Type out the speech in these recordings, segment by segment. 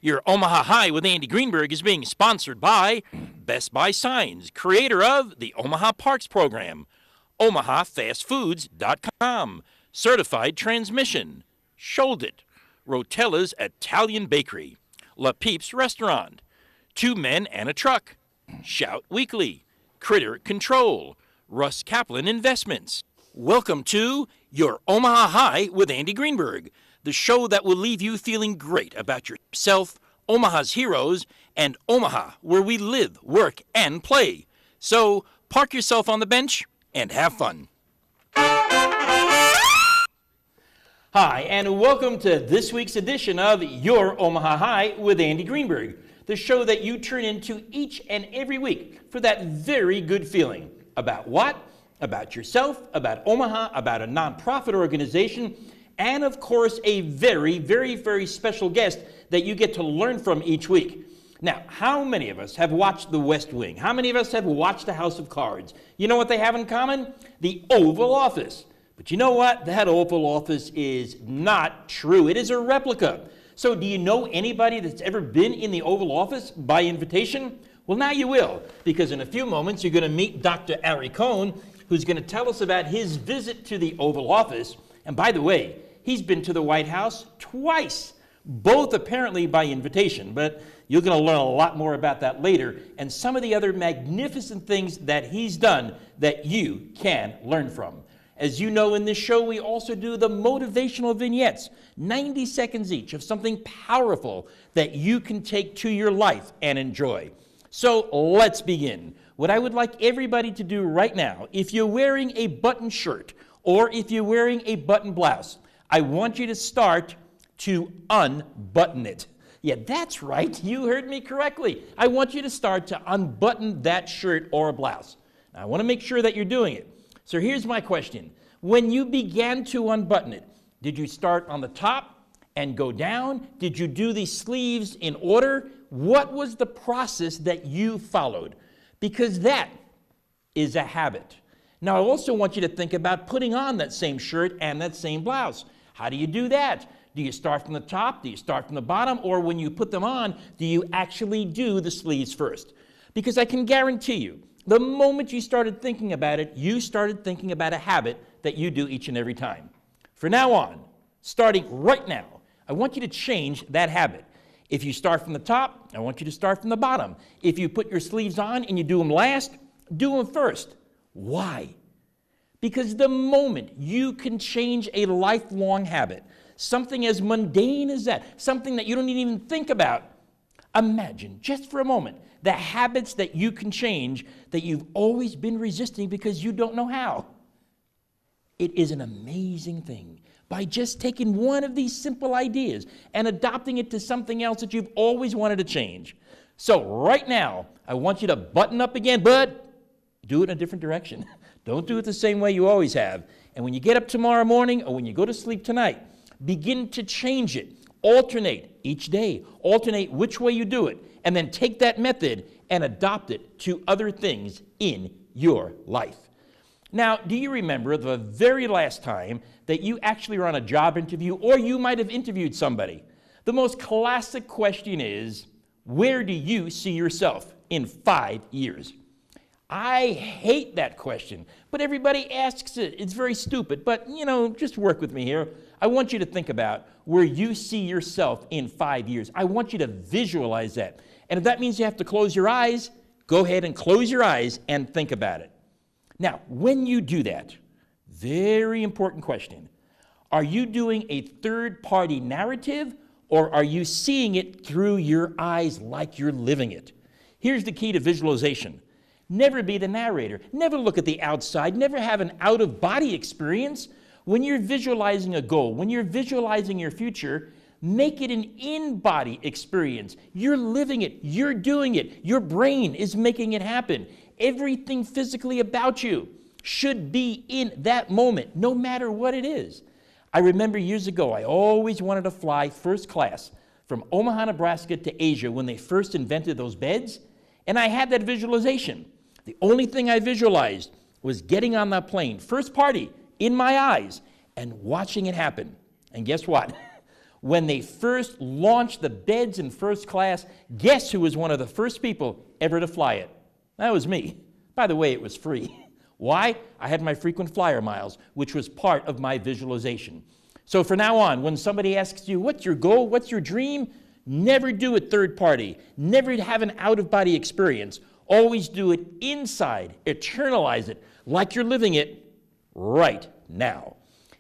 Your Omaha High with Andy Greenberg is being sponsored by Best Buy Signs, creator of the Omaha Parks Program, OmahaFastFoods.com, Certified Transmission, Sholdit, Rotella's Italian Bakery, La Peeps Restaurant, Two Men and a Truck, Shout Weekly, Critter Control, Russ Kaplan Investments. Welcome to Your Omaha High with Andy Greenberg, the show that will leave you feeling great about yourself, Omaha's heroes, and Omaha, where we live, work, and play. So park yourself on the bench and have fun. Hi, and welcome to this week's edition of Your Omaha High with Andy Greenberg, the show that you turn into each and every week for that very good feeling. About what? About yourself, about Omaha, about a nonprofit organization, and of course a very, very, very special guest that you get to learn from each week. Now, how many of us have watched The West Wing? How many of us have watched The House of Cards? You know what they have in common? The Oval Office. But you know what? That Oval Office is not true. It is a replica. So do you know anybody that's ever been in the Oval Office by invitation? Well, now you will, because in a few moments you're going to meet Dr. Ari Kohen, who's going to tell us about his visit to the Oval Office. And by the way, he's been to the White House twice, both apparently by invitation, but you're going to learn a lot more about that later, and some of the other magnificent things that he's done that you can learn from. As you know, in this show, we also do the motivational vignettes, 90 seconds each of something powerful that you can take to your life and enjoy. So let's begin. What I would like everybody to do right now, if you're wearing a button shirt or if you're wearing a button blouse, I want you to start to unbutton it. Yeah, that's right. You heard me correctly. I want you to start to unbutton that shirt or blouse. Now, I want to make sure that you're doing it. So here's my question. When you began to unbutton it, did you start on the top and go down? Did you do the sleeves in order? What was the process that you followed? Because that is a habit. Now, I also want you to think about putting on that same shirt and that same blouse. How do you do that? Do you start from the top? Do you start from the bottom? Or when you put them on, do you actually do the sleeves first? Because I can guarantee you, the moment you started thinking about it, you started thinking about a habit that you do each and every time. From now on, starting right now, I want you to change that habit. If you start from the top, I want you to start from the bottom. If you put your sleeves on and you do them last, do them first. Why? Because the moment you can change a lifelong habit, something as mundane as that, something that you don't even think about, imagine just for a moment the habits that you can change that you've always been resisting because you don't know how. It is an amazing thing. By just taking one of these simple ideas and adopting it to something else that you've always wanted to change. So right now, I want you to button up again, but do it in a different direction. Don't do it the same way you always have. And when you get up tomorrow morning or when you go to sleep tonight, begin to change it. Alternate each day. Alternate which way you do it. And then take that method and adopt it to other things in your life. Now, do you remember the very last time that you actually were on a job interview or you might have interviewed somebody? The most classic question is, where do you see yourself in 5 years? I hate that question, but everybody asks it. It's very stupid, but just work with me here. I want you to think about where you see yourself in 5 years. I want you to visualize that. And if that means you have to close your eyes, go ahead and close your eyes and think about it. Now, when you do that, very important question, are you doing a third-party narrative or are you seeing it through your eyes like you're living it? Here's the key to visualization. Never be the narrator. Never look at the outside. Never have an out-of-body experience. When you're visualizing a goal, when you're visualizing your future, make it an in-body experience. You're living it. You're doing it. Your brain is making it happen. Everything physically about you should be in that moment, no matter what it is. I remember years ago, I always wanted to fly first class from Omaha, Nebraska to Asia when they first invented those beds, and I had that visualization. The only thing I visualized was getting on that plane, first party, in my eyes, and watching it happen. And guess what? When they first launched the beds in first class, guess who was one of the first people ever to fly it? That was me. By the way, it was free. Why? I had my frequent flyer miles, which was part of my visualization. So from now on, when somebody asks you, what's your goal, what's your dream? Never do it third party. Never have an out-of-body experience. Always do it inside. Internalize it like you're living it right now.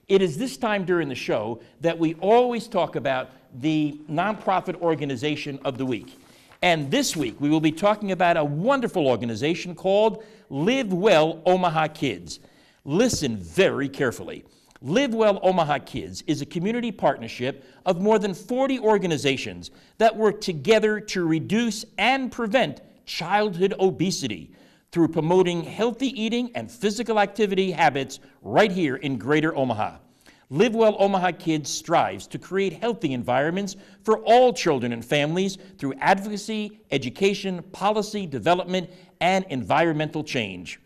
It is this time during the show that we always talk about the nonprofit organization of the week. And this week, we will be talking about a wonderful organization called Live Well Omaha Kids. Listen very carefully. Live Well Omaha Kids is a community partnership of more than 40 organizations that work together to reduce and prevent childhood obesity through promoting healthy eating and physical activity habits right here in Greater Omaha. Live Well Omaha Kids strives to create healthy environments for all children and families through advocacy, education, policy, development, and environmental change.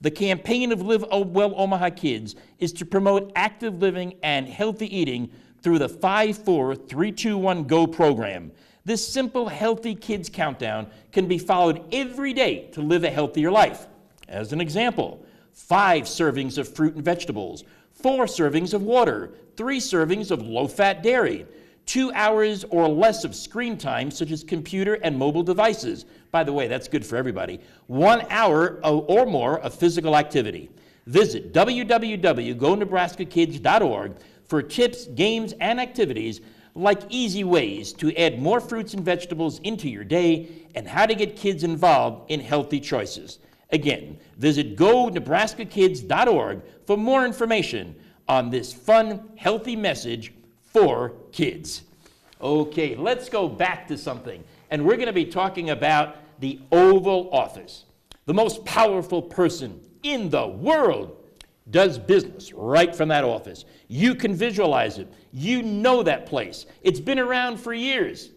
The campaign of Live Well Omaha Kids is to promote active living and healthy eating through the 5-4-3-2-1-GO program. This simple Healthy Kids Countdown can be followed every day to live a healthier life. As an example, 5 servings of fruit and vegetables, 4 servings of water, 3 servings of low-fat dairy, 2 hours or less of screen time, such as computer and mobile devices. By the way, that's good for everybody. 1 hour or more of physical activity. Visit www.gonebraskakids.org for tips, games, and activities like easy ways to add more fruits and vegetables into your day and how to get kids involved in healthy choices. Again, visit gonebraskakids.org for more information on this fun, healthy message for kids. Okay, let's go back to something. And we're going to be talking about the Oval Office. The most powerful person in the world does business right from that office. You can visualize it. You know that place. It's been around for years.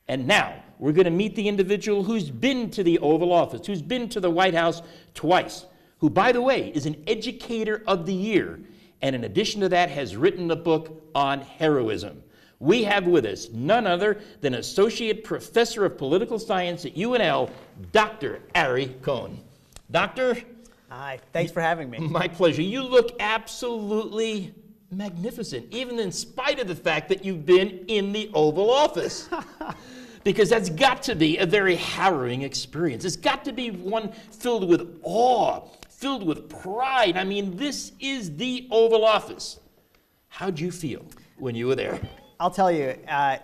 And now we're going to meet the individual who's been to the Oval Office, who's been to the White House twice, who, by the way, is an Educator of the Year, and in addition to that has written a book on heroism. We have with us none other than Associate Professor of Political Science at UNL, Dr. Ari Kohen. Doctor? Hi, thanks for having me. My pleasure. You look absolutely magnificent, even in spite of the fact that you've been in the Oval Office. Because that's got to be a very harrowing experience. It's got to be one filled with awe, filled with pride. I mean, this is the Oval Office. How'd you feel when you were there? I'll tell you,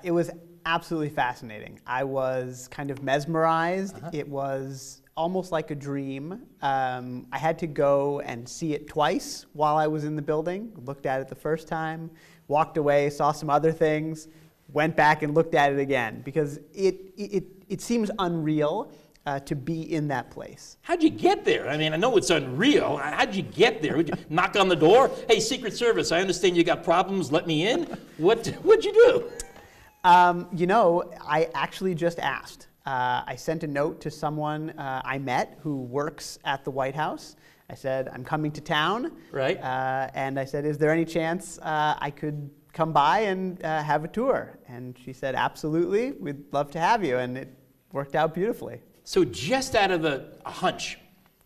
it was absolutely fascinating. I was kind of mesmerized. It was almost like a dream. I had to go and see it twice while I was in the building. Looked at it the first time, walked away, saw some other things, went back and looked at it again because it seems unreal to be in that place. How'd you get there? I mean, I know it's unreal. How'd you get there? Would you knock on the door? Hey, Secret Service, I understand you got problems. Let me in. What'd you do? You know, I actually just asked. I sent a note to someone I met who works at the White House. I said, I'm coming to town. Right. And I said, is there any chance I could come by and have a tour? And she said, absolutely, we'd love to have you. And it worked out beautifully. So just out of a hunch,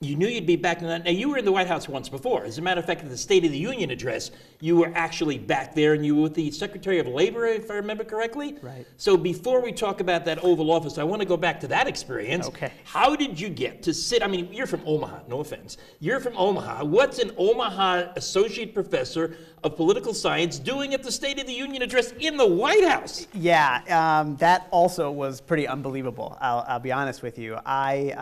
you knew you'd be back in that. Now, you were in the White House once before. As a matter of fact, at the State of the Union address, you were actually back there, and you were with the Secretary of Labor, if I remember correctly. Right. So before we talk about that Oval Office, I want to go back to that experience. Okay. How did you get to sit? I mean, you're from Omaha, no offense. You're from Omaha. What's an Omaha Associate Professor of Political Science doing at the State of the Union address in the White House? Yeah, that also was pretty unbelievable. I'll be honest with you. I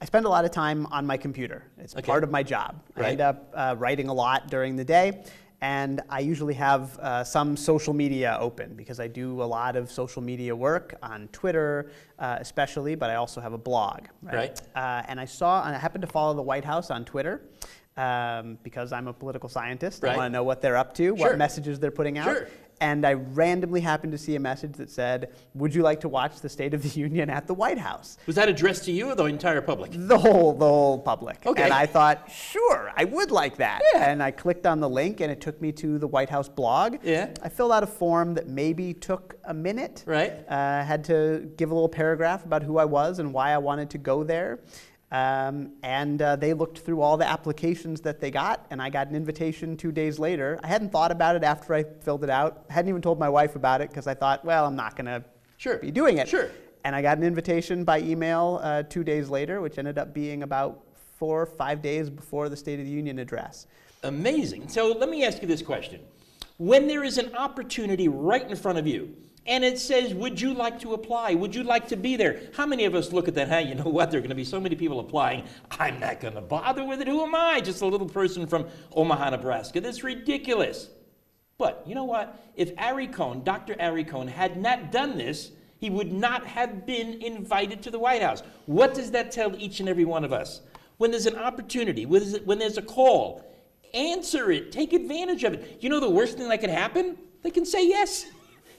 spend a lot of time on my computer. It's part of my job. Right. I end up writing a lot during the day, and I usually have some social media open because I do a lot of social media work on Twitter, especially, but I also have a blog. Right. And I happened to follow the White House on Twitter. because I'm a political scientist. Right. I want to know what they're up to, Sure. what messages they're putting out. Sure. And I randomly happened to see a message that said, would you like to watch the State of the Union at the White House? Was that addressed to you or the entire public? The whole public. Okay. And I thought, sure, I would like that. Yeah. And I clicked on the link and it took me to the White House blog. Yeah. I filled out a form that maybe took a minute. Right. Had to give a little paragraph about who I was and why I wanted to go there. They looked through all the applications that they got, and I got an invitation 2 days later. I hadn't thought about it after I filled it out. I hadn't even told my wife about it because I thought, well, I'm not going to be doing it. Sure. And I got an invitation by email 2 days later, which ended up being about 4 or 5 days before the State of the Union address. Amazing. So let me ask you this question. When there is an opportunity right in front of you, and it says, would you like to apply? Would you like to be there? How many of us look at that, hey, you know what, there are going to be so many people applying, I'm not going to bother with it. Who am I? Just a little person from Omaha, Nebraska. That's ridiculous. But you know what? If Ari Kohen, Dr. Ari Kohen, had not done this, he would not have been invited to the White House. What does that tell each and every one of us? When there's an opportunity, when there's a call, answer it. Take advantage of it. You know the worst thing that could happen? They can say yes.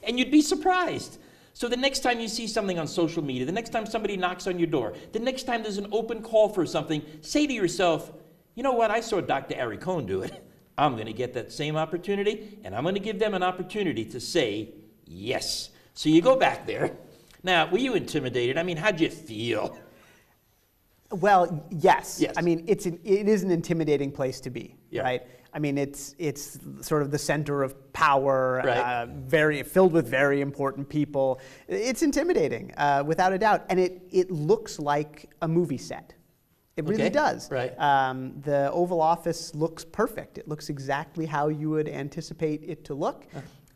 And you'd be surprised. So the next time you see something on social media, the next time somebody knocks on your door, the next time there's an open call for something, say to yourself, you know what, I saw Dr. Ari Kohen do it. I'm going to get that same opportunity, and I'm going to give them an opportunity to say yes. So you go back there. Now, were you intimidated? I mean, how'd you feel? Well, yes. Yes. I mean, it is an intimidating place to be, Yeah. right? I mean, it's sort of the center of power, Right. very filled with very important people. It's intimidating, without a doubt, and it looks like a movie set. It really Okay. does. Right. The Oval Office looks perfect. It looks exactly how you would anticipate it to look.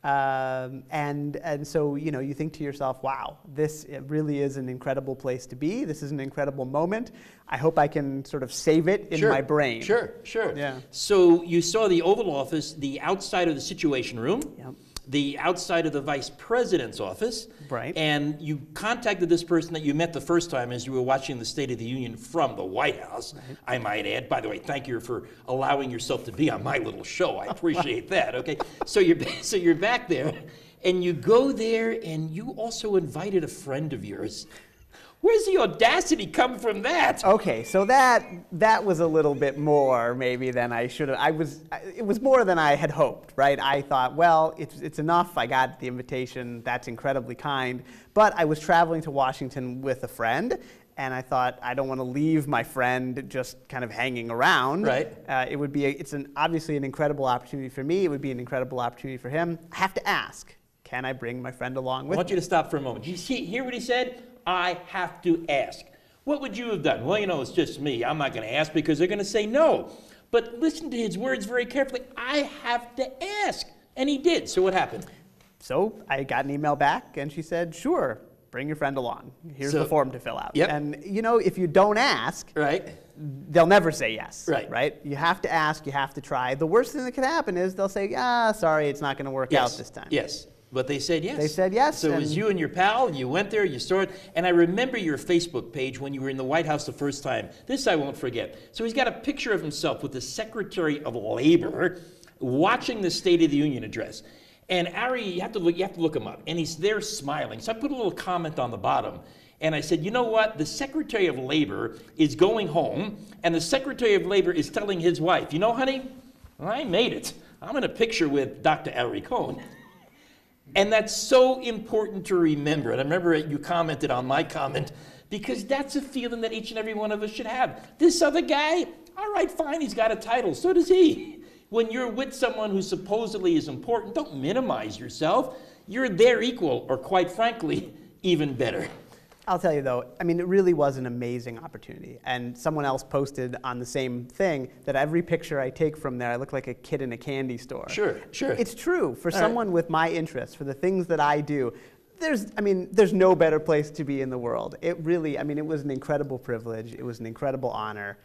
And so, you know, you think to yourself, wow, it really is an incredible place to be. This is an incredible moment. I hope I can sort of save it in my brain. Sure. Yeah. So you saw the Oval Office, the outside of the Situation Room, Yep. the outside of the Vice President's office, Right. and you contacted this person that you met the first time as you were watching the State of the Union from the White House, right. I might add. By the way, thank you for allowing yourself to be on my little show. I appreciate that, okay? So you're back there, and you go there, and you also invited a friend of yours. Where's the audacity come from that? Okay, so that was a little bit more maybe than I should have. It was more than I had hoped, right? I thought, well, it's enough. I got the invitation. That's incredibly kind. But I was traveling to Washington with a friend, and I thought I don't want to leave my friend just kind of hanging around. Right. It's obviously an incredible opportunity for me. It would be an incredible opportunity for him. I have to ask, can I bring my friend along with I want me? you to stop for a moment. You hear what he said? I have to ask. What would you have done? Well, you know, it's just me. I'm not going to ask because they're going to say no. But listen to his words very carefully. I have to ask. And he did. So what happened? So I got an email back, and she said, sure, bring your friend along. Here's the form to fill out. Yep. And, you know, if you don't ask, Right. they'll never say yes. Right. You have to ask. You have to try. The worst thing that could happen is they'll say, sorry, it's not going to work out this time. Yes. But they said yes. They said yes. So it was you and your pal, and you went there, you saw it. And I remember your Facebook page when you were in the White House the first time. This I won't forget. So he's got a picture of himself with the Secretary of Labor watching the State of the Union address. And Ari, you have to look him up. And he's there smiling. So I put a little comment on the bottom. And I said, you know what? The Secretary of Labor is going home, and the Secretary of Labor is telling his wife, you know, honey, I made it. I'm in a picture with Dr. Ari Kohen. And that's so important to remember. And I remember you commented on my comment, because that's a feeling that each and every one of us should have. This other guy, all right, fine, he's got a title. So does he. When you're with someone who supposedly is important, don't minimize yourself. You're their equal, or quite frankly, even better. I'll tell you though, I mean, it really was an amazing opportunity. And someone else posted on the same thing that every picture I take from there, I look like a kid in a candy store. Sure. It's true. For someone with my interests, for the things that I do, there's no better place to be in the world. It really, I mean, it was an incredible privilege. It was an incredible honor.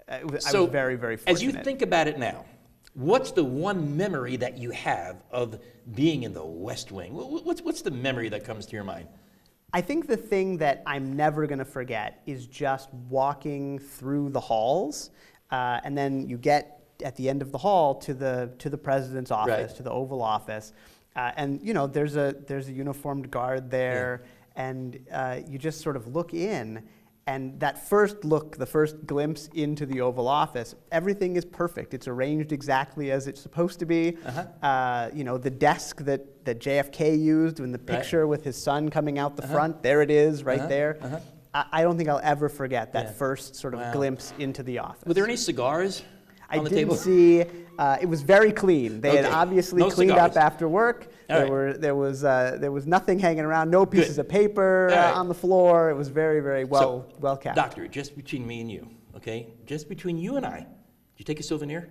I was very, very fortunate. As you think about it now, what's the one memory that you have of being in the West Wing? What's the memory that comes to your mind? I think the thing that I'm never going to forget is just walking through the halls and then you get at the end of the hall to the president's office, to the Oval Office, and there's a uniformed guard there, and you just sort of look in. And that first look, the first glimpse into the Oval Office, everything is perfect. It's arranged exactly as it's supposed to be. The desk that JFK used in the picture with his son coming out the front, there it is, right there. I don't think I'll ever forget that first sort of glimpse into the office. Were there any cigars on the table? I didn't see. It was very clean. They had obviously cleaned up after work. There was nothing hanging around. No pieces of paper on the floor. It was very, very well kept. Doctor, just between me and you, okay? Just between you and I, did you take a souvenir?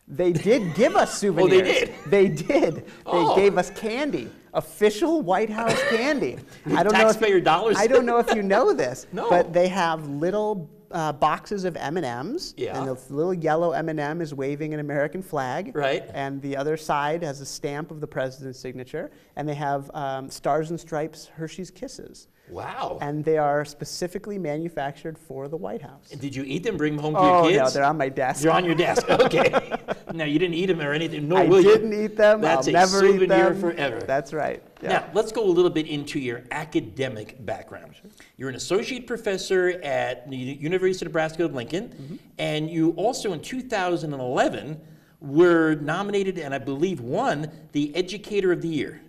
They did give us souvenirs. Oh, they did? They did. They gave us candy. Official White House candy. Taxpayer dollars? I don't know if you know this, No. but they have little boxes of M&Ms, and the little yellow M&M is waving an American flag, and the other side has a stamp of the president's signature, and they have Stars and Stripes Hershey's Kisses. Wow. And they are specifically manufactured for the White House. And did you eat them, bring them home to your kids? Oh, no, they're on my desk. They're on your desk, okay. Now, you didn't eat them or anything, nor I will you. didn't eat them. That's I'll never eat them. That's a souvenir forever. That's right. Yeah. Now, let's go a little bit into your academic background. You're an associate professor at the University of Nebraska at Lincoln, and you also in 2011 were nominated and I believe won the Educator of the Year.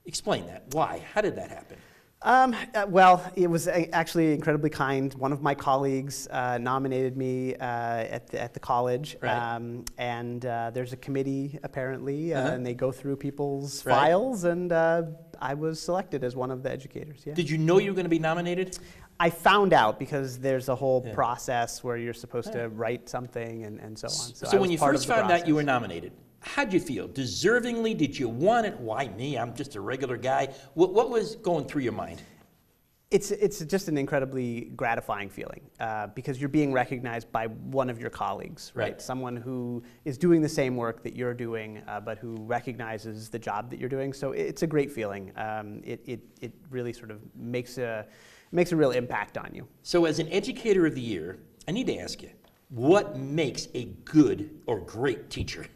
Explain that. Why? How did that happen? Well, it was actually incredibly kind. One of my colleagues nominated me at the college, and there's a committee apparently, and they go through people's files, and I was selected as one of the educators. Yeah. Did you know you were going to be nominated? I found out because there's a whole process where you're supposed to write something and so on. So when you first found out you were nominated, how'd you feel? Deservingly? Did you want it? Why me? I'm just a regular guy. What was going through your mind? It's just an incredibly gratifying feeling because you're being recognized by one of your colleagues, right? Someone who is doing the same work that you're doing, but who recognizes the job that you're doing. So it's a great feeling. It really sort of makes a real impact on you. So as an Educator of the Year, I need to ask you, what makes a good or great teacher?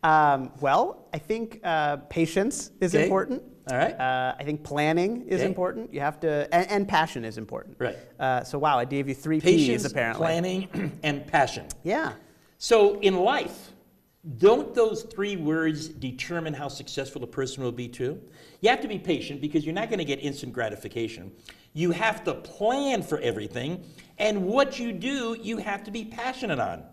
Well, I think patience is important. All right. I think planning is important. You have to, and passion is important. Right. So wow, I gave you 3 Patience, Ps apparently. Planning, and passion. Yeah. So in life, don't those 3 words determine how successful a person will be too? You have to be patient because you're not going to get instant gratification. You have to plan for everything, and what you do, you have to be passionate on.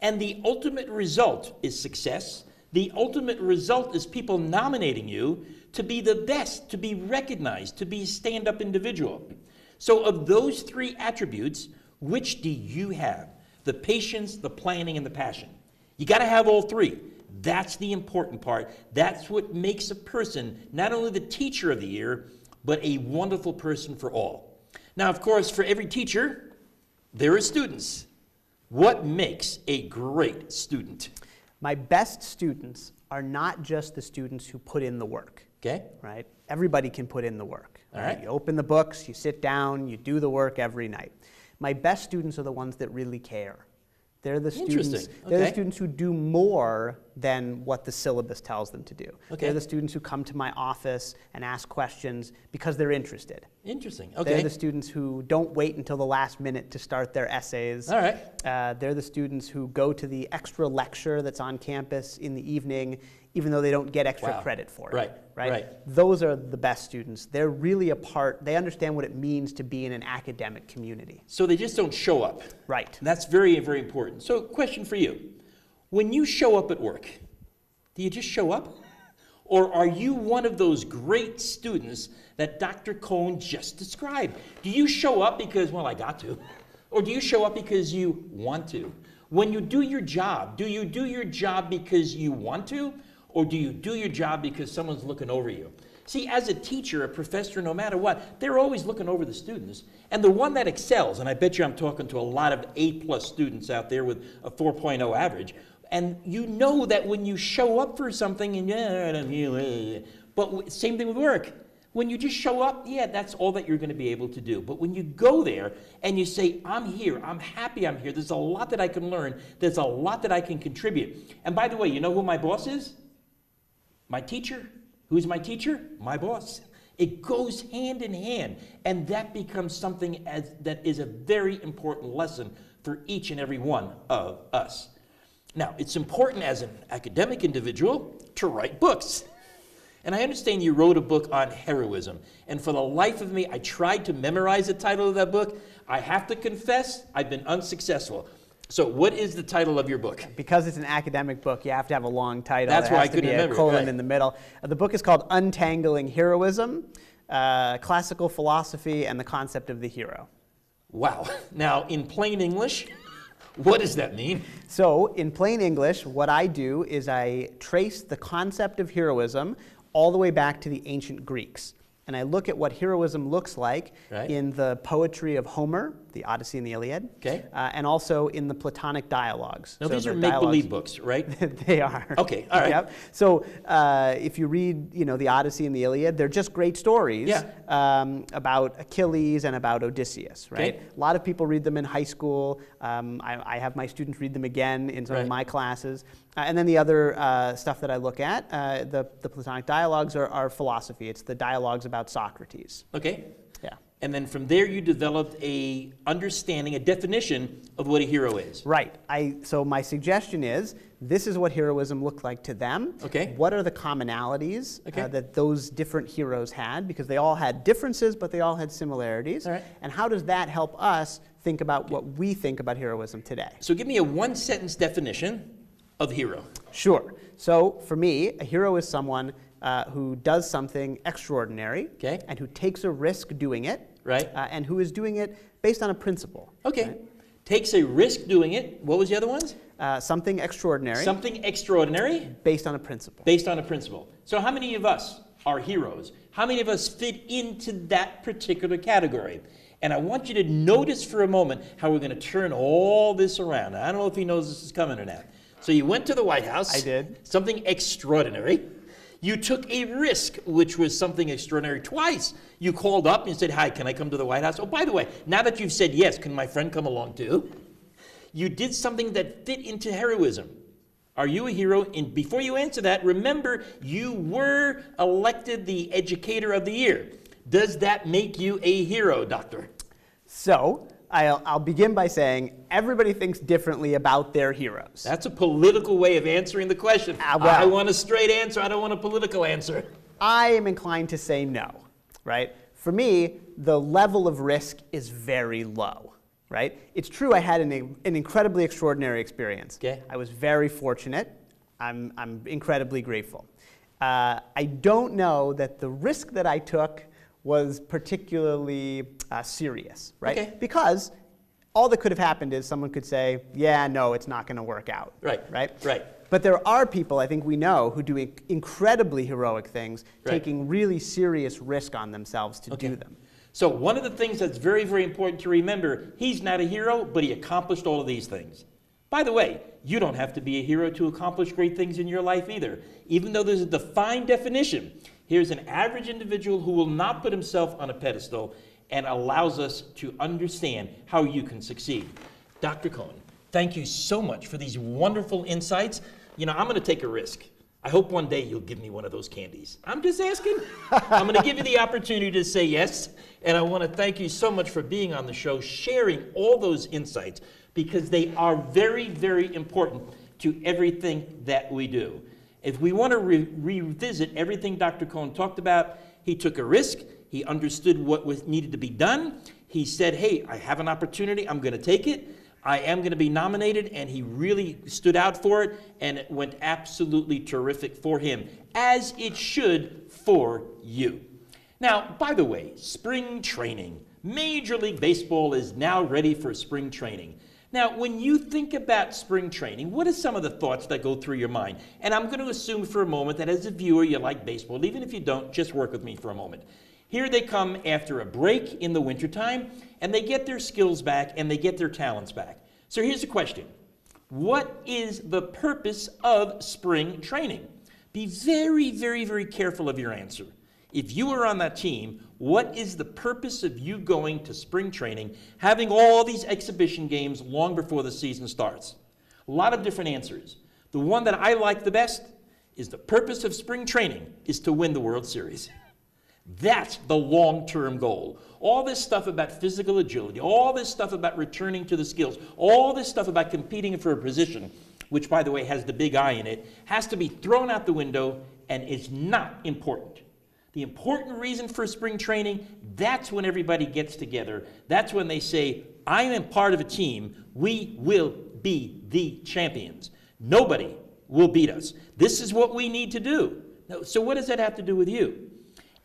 And the ultimate result is success. The ultimate result is people nominating you to be the best, to be recognized, to be a stand-up individual. So of those 3 attributes, which do you have? The patience, the planning, and the passion. You got to have all 3. That's the important part. That's what makes a person not only the teacher of the year, but a wonderful person for all. Now, of course, for every teacher, there are students. What makes a great student? My best students are not just the students who put in the work. Okay. Right? Everybody can put in the work. All right. You open the books, you sit down, you do the work every night. My best students are the ones that really care. They're the students. They're the students who do more than what the syllabus tells them to do. Okay. They're the students who come to my office and ask questions because they're interested. Interesting. Okay. They're the students who don't wait until the last minute to start their essays. All right. They're the students who go to the extra lecture that's on campus in the evening, even though they don't get extra credit for it. Right. Those are the best students. They're really a part, they understand what it means to be in an academic community. So they just don't show up. Right. And that's very, very important. So question for you. When you show up at work, do you just show up? Or are you one of those great students that Dr. Cohen just described? Do you show up because, well, I got to? Or do you show up because you want to? When you do your job, do you do your job because you want to? Or do you do your job because someone's looking over you? See, as a teacher, a professor, no matter what, they're always looking over the students. And the one that excels, and I bet you I'm talking to a lot of A+ students out there with a 4.0 average, and you know that when you show up for something, and but same thing with work. When you just show up, yeah, that's all that you're going to be able to do. But when you go there and you say, I'm here, I'm happy I'm here, there's a lot that I can learn, there's a lot that I can contribute. And by the way, you know who my boss is? My teacher. Who's my teacher? My boss. It goes hand in hand, and that becomes something that is a very important lesson for each and every one of us. Now, it's important as an academic individual to write books. And I understand you wrote a book on heroism. And for the life of me, I tried to memorize the title of that book. I have to confess, I've been unsuccessful. So what is the title of your book? Because it's an academic book, you have to have a long title. That's why I couldn't remember. A colon in the middle. The book is called Untangling Heroism, Classical Philosophy and the Concept of the Hero. Wow. Now, in plain English, what does that mean? So, in plain English, what I do is I trace the concept of heroism all the way back to the ancient Greeks. And I look at what heroism looks like in the poetry of Homer, the Odyssey and the Iliad, and also in the Platonic dialogues. Now, these are make-believe books, right? They are. Okay, all right. Yep. So if you read, the Odyssey and the Iliad, they're just great stories about Achilles and about Odysseus, right? Okay. A lot of people read them in high school. I have my students read them again in some of my classes. And then the other stuff that I look at, the Platonic dialogues are philosophy. It's the dialogues about Socrates. Okay. Yeah. And then from there you developed a understanding, a definition of what a hero is. Right. So my suggestion is, this is what heroism looked like to them. Okay. What are the commonalities that those different heroes had? Because they all had differences, but they all had similarities. All right. And how does that help us think about what we think about heroism today? So give me a one-sentence definition of hero. Sure. So for me, a hero is someone who does something extraordinary and who takes a risk doing it. Right. And who is doing it based on a principle. Okay. Right? Takes a risk doing it. What was the other ones? Something extraordinary. Something extraordinary. Based on a principle. Based on a principle. So how many of us are heroes? How many of us fit into that particular category? And I want you to notice for a moment how we're going to turn all this around. I don't know if he knows this is coming or not. So you went to the White House. I did. Something extraordinary. You took a risk, which was something extraordinary twice. You called up and said, hi, can I come to the White House? Oh, by the way, now that you've said yes, can my friend come along too? You did something that fit into heroism. Are you a hero? And before you answer that, remember, you were elected the Educator of the Year. Does that make you a hero, Doctor? So, I'll begin by saying everybody thinks differently about their heroes. That's a political way of answering the question. Well, I want a straight answer. I don't want a political answer. I am inclined to say no, right? For me, the level of risk is very low, right? It's true I had an incredibly extraordinary experience. Okay. I was very fortunate. I'm incredibly grateful. I don't know that the risk that I took was particularly serious, right? Okay. Because all that could have happened is someone could say, yeah, no, it's not going to work out. Right. But there are people, I think we know, who do incredibly heroic things, taking really serious risk on themselves to do them. So one of the things that's very, very important to remember, he's not a hero, but he accomplished all of these things. By the way, you don't have to be a hero to accomplish great things in your life either. Even though there's a defined definition, here's an average individual who will not put himself on a pedestal and allows us to understand how you can succeed. Dr. Kohen, thank you so much for these wonderful insights. I'm going to take a risk. I hope one day you'll give me one of those candies. I'm just asking. I'm going to give you the opportunity to say yes. And I want to thank you so much for being on the show, sharing all those insights, because they are very, very important to everything that we do. If we want to revisit everything Dr. Kohen talked about, he took a risk. He understood what was needed to be done. He said, hey, I have an opportunity. I'm going to take it. I am going to be nominated, and he really stood out for it, and it went absolutely terrific for him, as it should for you. Now, by the way, spring training. Major League Baseball is now ready for spring training. Now, when you think about spring training, what are some of the thoughts that go through your mind? And I'm going to assume for a moment that as a viewer, you like baseball. Even if you don't, just work with me for a moment. Here they come after a break in the wintertime, and they get their skills back, and they get their talents back. So here's the question. What is the purpose of spring training? Be very, very, very careful of your answer. If you were on that team, what is the purpose of you going to spring training, having all these exhibition games long before the season starts? A lot of different answers. The one that I like the best is the purpose of spring training is to win the World Series. That's the long-term goal. All this stuff about physical agility, all this stuff about returning to the skills, all this stuff about competing for a position, which, by the way, has the big I in it, has to be thrown out the window and is not important. The important reason for spring training, that's when everybody gets together. That's when they say, I am part of a team. We will be the champions. Nobody will beat us. This is what we need to do. So what does that have to do with you?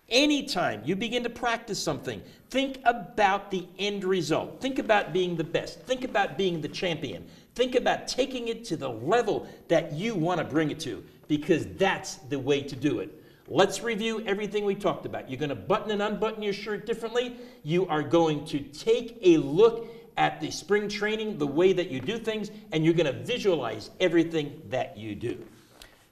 Anytime you begin to practice something, think about the end result. Think about being the best. Think about being the champion. Think about taking it to the level that you want to bring it to, because that's the way to do it. Let's review everything we talked about. You're going to button and unbutton your shirt differently. You are going to take a look at the spring training, the way that you do things, and you're going to visualize everything that you do.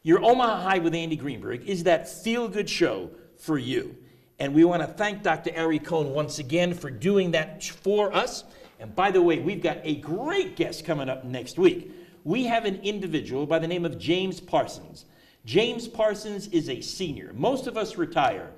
Your Omaha High with Andy Greenberg is that feel-good show for you. And we want to thank Dr. Ari Kohen once again for doing that for us. And by the way, we've got a great guest coming up next week. We have an individual by the name of James Parsons. James Parsons is a senior. Most of us retire.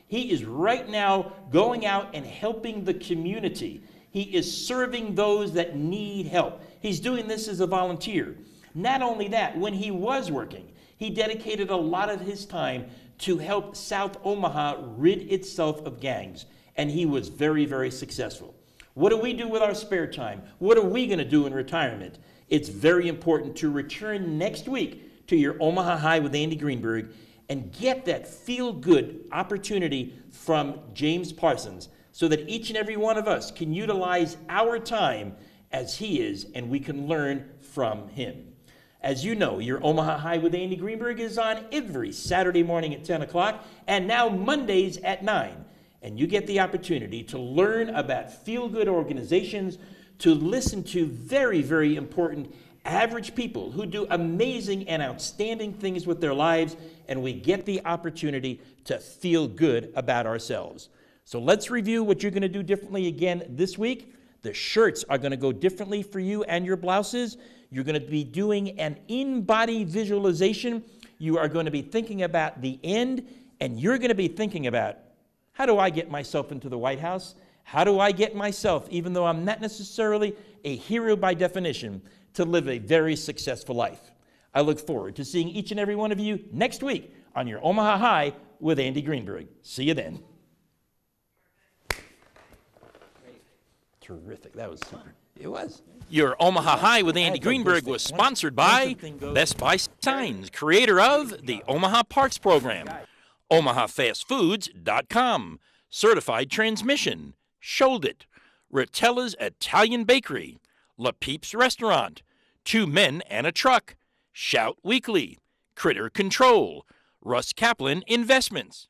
He is right now going out and helping the community. He is serving those that need help. He's doing this as a volunteer. Not only that, when he was working, he dedicated a lot of his time to help South Omaha rid itself of gangs. And he was very, very successful. What do we do with our spare time? What are we going to do in retirement? It's very important to return next week to your Omaha High with Andy Greenberg and get that feel-good opportunity from James Parsons so that each and every one of us can utilize our time as he is and we can learn from him. As you know, your Omaha High with Andy Greenberg is on every Saturday morning at 10 o'clock and now Mondays at 9. And you get the opportunity to learn about feel-good organizations, to listen to very, very important average people who do amazing and outstanding things with their lives, and we get the opportunity to feel good about ourselves. So let's review what you're going to do differently again this week. The shirts are going to go differently for you and your blouses. You're going to be doing an in-body visualization. You are going to be thinking about the end, and you're going to be thinking about, how do I get myself into the White House? How do I get myself, even though I'm not necessarily a hero by definition, to live a very successful life? I look forward to seeing each and every one of you next week on your Omaha High with Andy Greenberg. See you then. Terrific. That was super. It was. Your Omaha High with Andy Greenberg was sponsored by Best Buy Signs, creator of the Omaha Parks Program, OmahaFastFoods.com, Certified Transmission, Shold It, Rotella's Italian Bakery, La Peeps Restaurant, Two Men and a Truck, Shout Weekly, Critter Control, Russ Kaplan Investments.